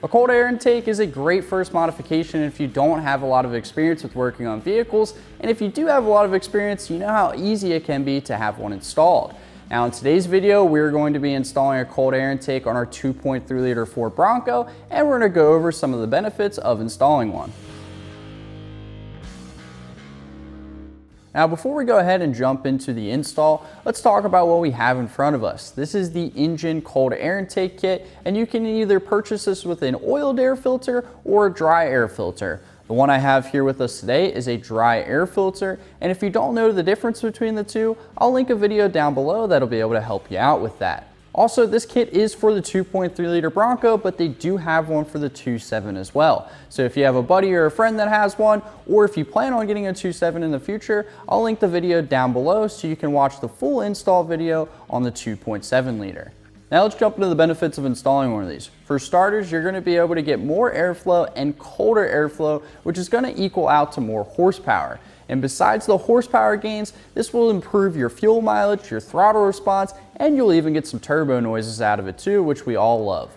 A cold air intake is a great first modification if you don't have a lot of experience with working on vehicles, and if you do have a lot of experience, you know how easy it can be to have one installed. Now in today's video, we're going to be installing a cold air intake on our 2.3 liter Ford Bronco, and we're going to go over some of the benefits of installing one. Now before we go ahead and jump into the install, let's talk about what we have in front of us. This is the Injen cold air intake kit, and you can either purchase this with an oiled air filter or a dry air filter. The one I have here with us today is a dry air filter, and if you don't know the difference between the two, I'll link a video down below that'll be able to help you out with that. Also, this kit is for the 2.3 liter Bronco, but they do have one for the 2.7 as well. So if you have a buddy or a friend that has one, or if you plan on getting a 2.7 in the future, I'll link the video down below so you can watch the full install video on the 2.7 liter. Now let's jump into the benefits of installing one of these. For starters, you're going to be able to get more airflow and colder airflow, which is going to equal out to more horsepower. And besides the horsepower gains, this will improve your fuel mileage, your throttle response, and you'll even get some turbo noises out of it too, which we all love.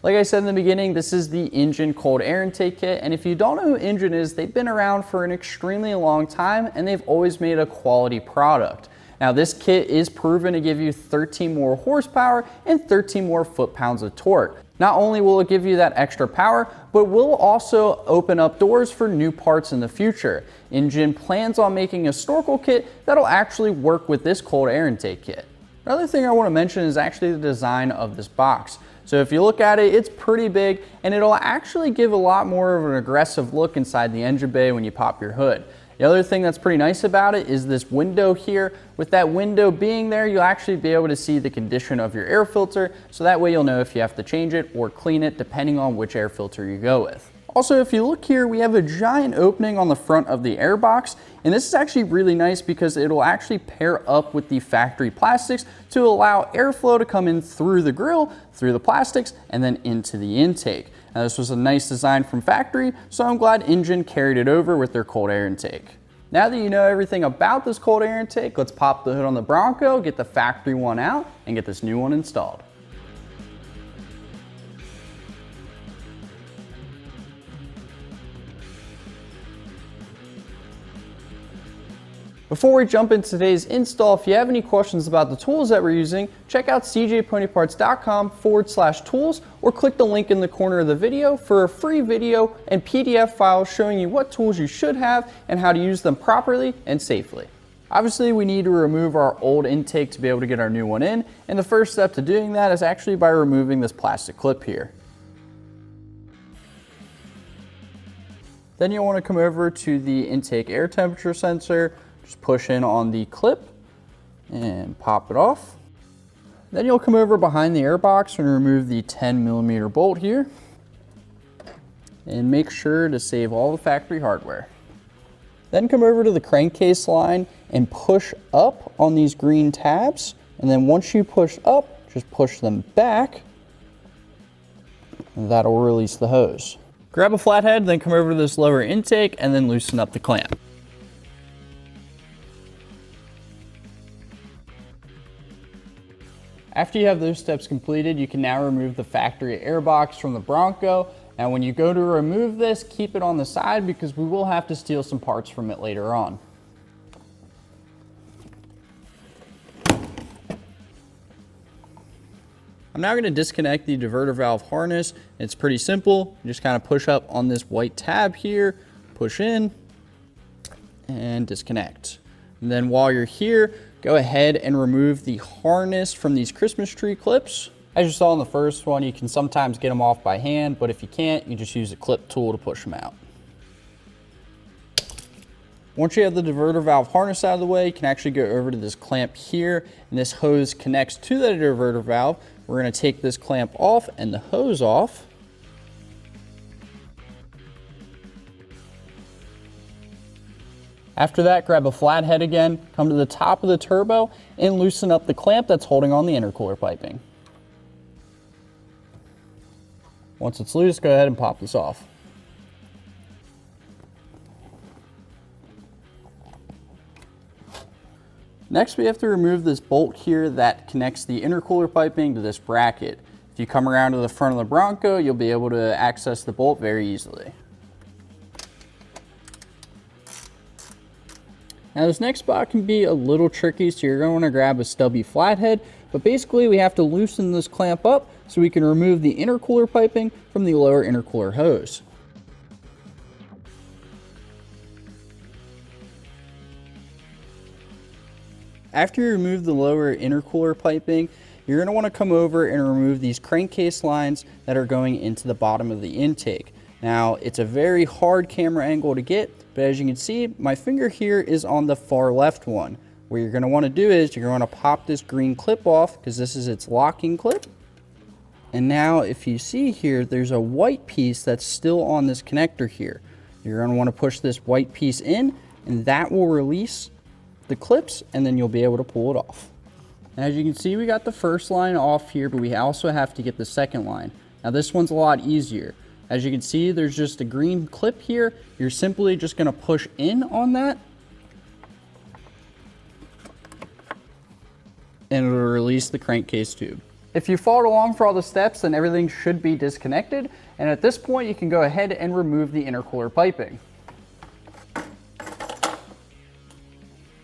Like I said in the beginning, this is the Injen cold air intake kit, and if you don't know who Injen is, they've been around for an extremely long time and they've always made a quality product. Now this kit is proven to give you 13 more horsepower and 13 more foot-pounds of torque. Not only will it give you that extra power, but will also open up doors for new parts in the future. Injen plans on making a snorkel kit that'll actually work with this cold air intake kit. Another thing I want to mention is actually the design of this box. So if you look at it, it's pretty big, and it'll actually give a lot more of an aggressive look inside the engine bay when you pop your hood. The other thing that's pretty nice about it is this window here. With that window being there, you'll actually be able to see the condition of your air filter, so that way you'll know if you have to change it or clean it depending on which air filter you go with. Also, if you look here, we have a giant opening on the front of the air box, and this is actually really nice because it'll actually pair up with the factory plastics to allow airflow to come in through the grill, through the plastics, and then into the intake. Now this was a nice design from factory, so I'm glad Injen carried it over with their cold air intake. Now that you know everything about this cold air intake, let's pop the hood on the Bronco, get the factory one out, and get this new one installed. Before we jump into today's install, if you have any questions about the tools that we're using, check out cjponyparts.com/tools or click the link in the corner of the video for a free video and PDF file showing you what tools you should have and how to use them properly and safely. Obviously, we need to remove our old intake to be able to get our new one in, and the first step to doing that is actually by removing this plastic clip here. Then you'll want to come over to the intake air temperature sensor. Just push in on the clip and pop it off. Then you'll come over behind the air box and remove the 10mm bolt here. And make sure to save all the factory hardware. Then come over to the crankcase line and push up on these green tabs. And then once you push up, just push them back. And that'll release the hose. Grab a flathead, then come over to this lower intake and then loosen up the clamp. After you have those steps completed, you can now remove the factory air box from the Bronco. Now when you go to remove this, keep it on the side because we will have to steal some parts from it later on. I'm now going to disconnect the diverter valve harness. It's pretty simple. You just kind of push up on this white tab here, push in, and disconnect. And then while you're here, go ahead and remove the harness from these Christmas tree clips. As you saw in the first one, you can sometimes get them off by hand, but if you can't, you just use a clip tool to push them out. Once you have the diverter valve harness out of the way, you can actually go over to this clamp here, and this hose connects to the diverter valve. We're going to take this clamp off and the hose off. After that, grab a flathead again, come to the top of the turbo, and loosen up the clamp that's holding on the intercooler piping. Once it's loose, go ahead and pop this off. Next, we have to remove this bolt here that connects the intercooler piping to this bracket. If you come around to the front of the Bronco, you'll be able to access the bolt very easily. Now this next spot can be a little tricky, so you're going to want to grab a stubby flathead, but basically we have to loosen this clamp up so we can remove the intercooler piping from the lower intercooler hose. After you remove the lower intercooler piping, you're going to want to come over and remove these crankcase lines that are going into the bottom of the intake. Now, it's a very hard camera angle to get, but as you can see, my finger here is on the far left one. What you're going to want to do is you're going to pop this green clip off because this is its locking clip. And now if you see here, there's a white piece that's still on this connector here. You're going to want to push this white piece in, and that will release the clips, and then you'll be able to pull it off. As you can see, we got the first line off here, but we also have to get the second line. Now this one's a lot easier. As you can see, there's just a green clip here. You're simply just going to push in on that, and it'll release the crankcase tube. If you followed along for all the steps, then everything should be disconnected, and at this point you can go ahead and remove the intercooler piping.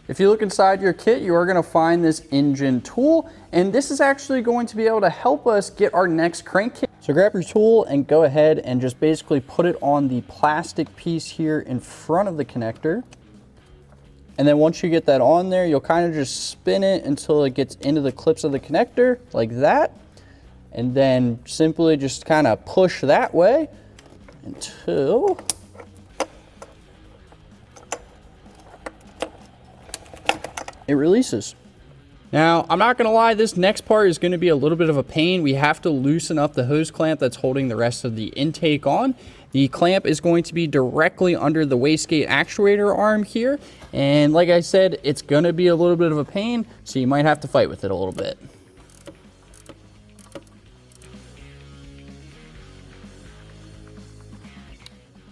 If you look inside your kit, you are going to find this Injen tool, and this is actually going to be able to help us get our next crankcase. So grab your tool and go ahead and just basically put it on the plastic piece here in front of the connector. And then once you get that on there, you'll kind of just spin it until it gets into the clips of the connector like that. And then simply just kind of push that way until it releases. Now, I'm not gonna lie, this next part is gonna be a little bit of a pain. We have to loosen up the hose clamp that's holding the rest of the intake on. The clamp is going to be directly under the wastegate actuator arm here. And like I said, it's gonna be a little bit of a pain, so you might have to fight with it a little bit.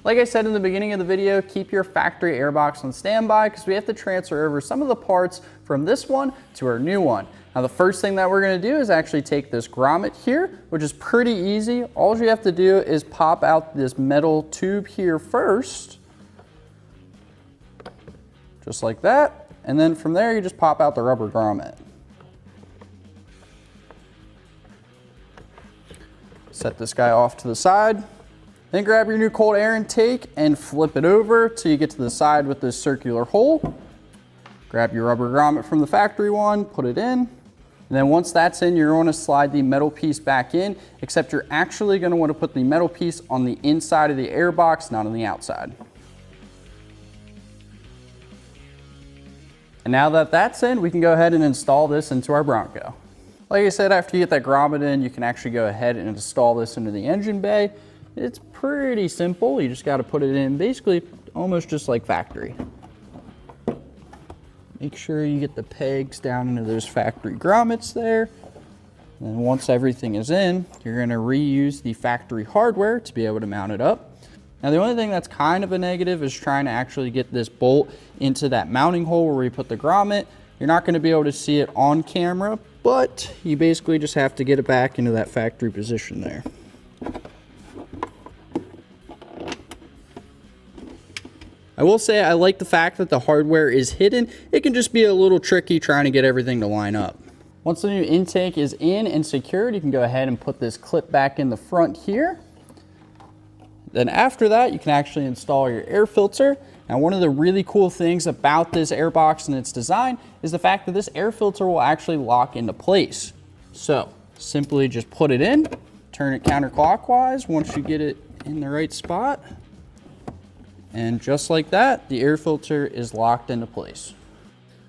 Like I said in the beginning of the video, keep your factory airbox on standby because we have to transfer over some of the parts from this one to our new one. Now the first thing that we're going to do is actually take this grommet here, which is pretty easy. All you have to do is pop out this metal tube here first, just like that. And then from there, you just pop out the rubber grommet. Set this guy off to the side. Then grab your new cold air intake and flip it over till you get to the side with this circular hole. Grab your rubber grommet from the factory one, put it in. And then once that's in, you're going to slide the metal piece back in, except you're actually going to want to put the metal piece on the inside of the air box, not on the outside. And now that that's in, we can go ahead and install this into our Bronco. Like I said, after you get that grommet in, you can actually go ahead and install this into the engine bay. It's pretty simple. You just got to put it in basically almost just like factory. Make sure you get the pegs down into those factory grommets there. And once everything is in, you're going to reuse the factory hardware to be able to mount it up. Now the only thing that's kind of a negative is trying to actually get this bolt into that mounting hole where we put the grommet. You're not going to be able to see it on camera, but you basically just have to get it back into that factory position there. I will say I like the fact that the hardware is hidden. It can just be a little tricky trying to get everything to line up. Once the new intake is in and secured, you can go ahead and put this clip back in the front here. Then after that, you can actually install your air filter. Now, one of the really cool things about this airbox and its design is the fact that this air filter will actually lock into place. So simply just put it in, turn it counterclockwise once you get it in the right spot. And just like that, the air filter is locked into place.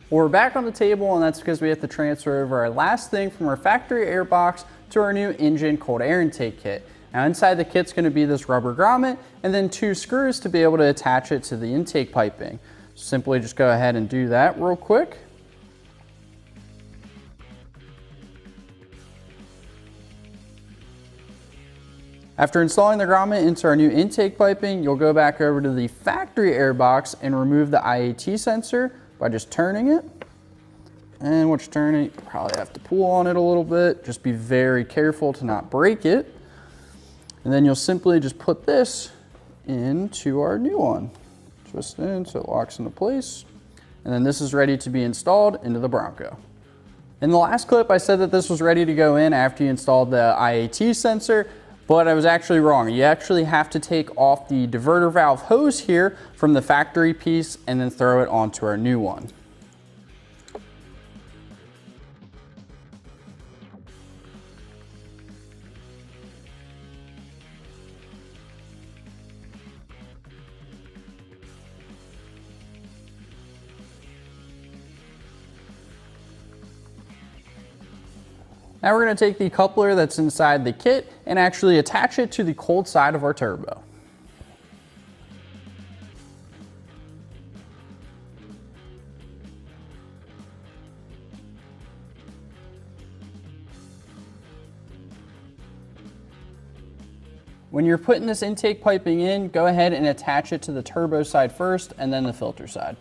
Well, we're back on the table, and that's because we have to transfer over our last thing from our factory airbox to our new Injen cold air intake kit. Now inside the kit's going to be this rubber grommet and then 2 screws to be able to attach it to the intake piping. Simply just go ahead and do that real quick. After installing the grommet into our new intake piping, you'll go back over to the factory airbox and remove the IAT sensor by just turning it. And once you turn it, you probably have to pull on it a little bit. Just be very careful to not break it. And then you'll simply just put this into our new one. Twist it in so it locks into place. And then this is ready to be installed into the Bronco. In the last clip, I said that this was ready to go in after you installed the IAT sensor, but I was actually wrong. You actually have to take off the diverter valve hose here from the factory piece and then throw it onto our new one. Now we're going to take the coupler that's inside the kit and actually attach it to the cold side of our turbo. When you're putting this intake piping in, go ahead and attach it to the turbo side first and then the filter side.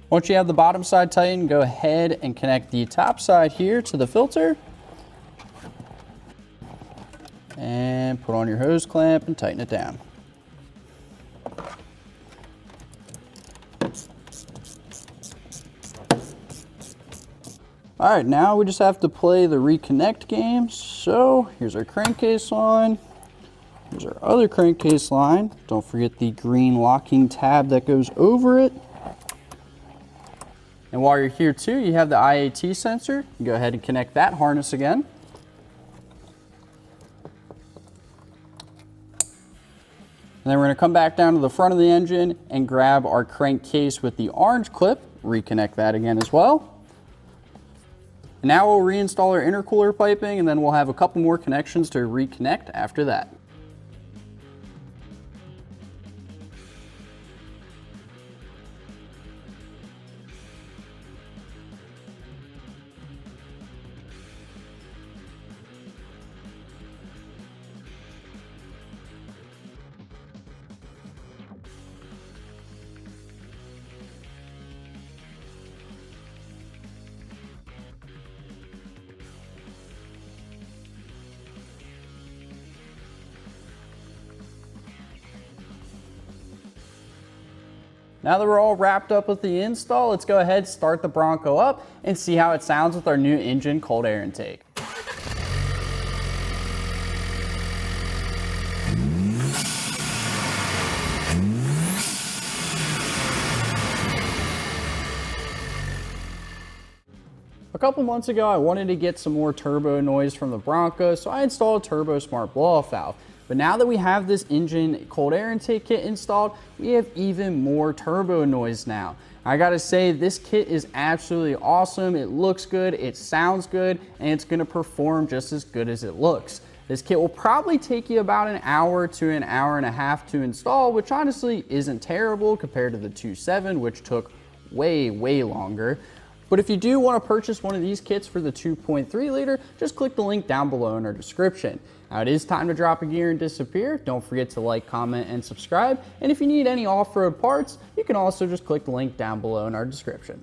Once you have the bottom side tightened, go ahead and connect the top side here to the filter. And put on your hose clamp and tighten it down. All right, now we just have to play the reconnect game. So here's our crankcase line. Here's our other crankcase line. Don't forget the green locking tab that goes over it. And while you're here too, you have the IAT sensor. You go ahead and connect that harness again. And then we're going to come back down to the front of the engine and grab our crankcase with the orange clip, reconnect that again as well. And now we'll reinstall our intercooler piping and then we'll have a couple more connections to reconnect after that. Now that we're all wrapped up with the install, let's go ahead, start the Bronco up and see how it sounds with our new Injen cold air intake. A couple months ago, I wanted to get some more turbo noise from the Bronco, so I installed a Turbo Smart blow-off valve. But now that we have this Injen cold air intake kit installed, we have even more turbo noise now. I gotta say, this kit is absolutely awesome. It looks good, it sounds good, and it's gonna perform just as good as it looks. This kit will probably take you about an hour to an hour and a half to install, which honestly isn't terrible compared to the 2.7, which took way longer. But if you do want to purchase one of these kits for the 2.3 liter, just click the link down below in our description. Now it is time to drop a gear and disappear. Don't forget to like, comment, and subscribe. And if you need any off-road parts, you can also just click the link down below in our description.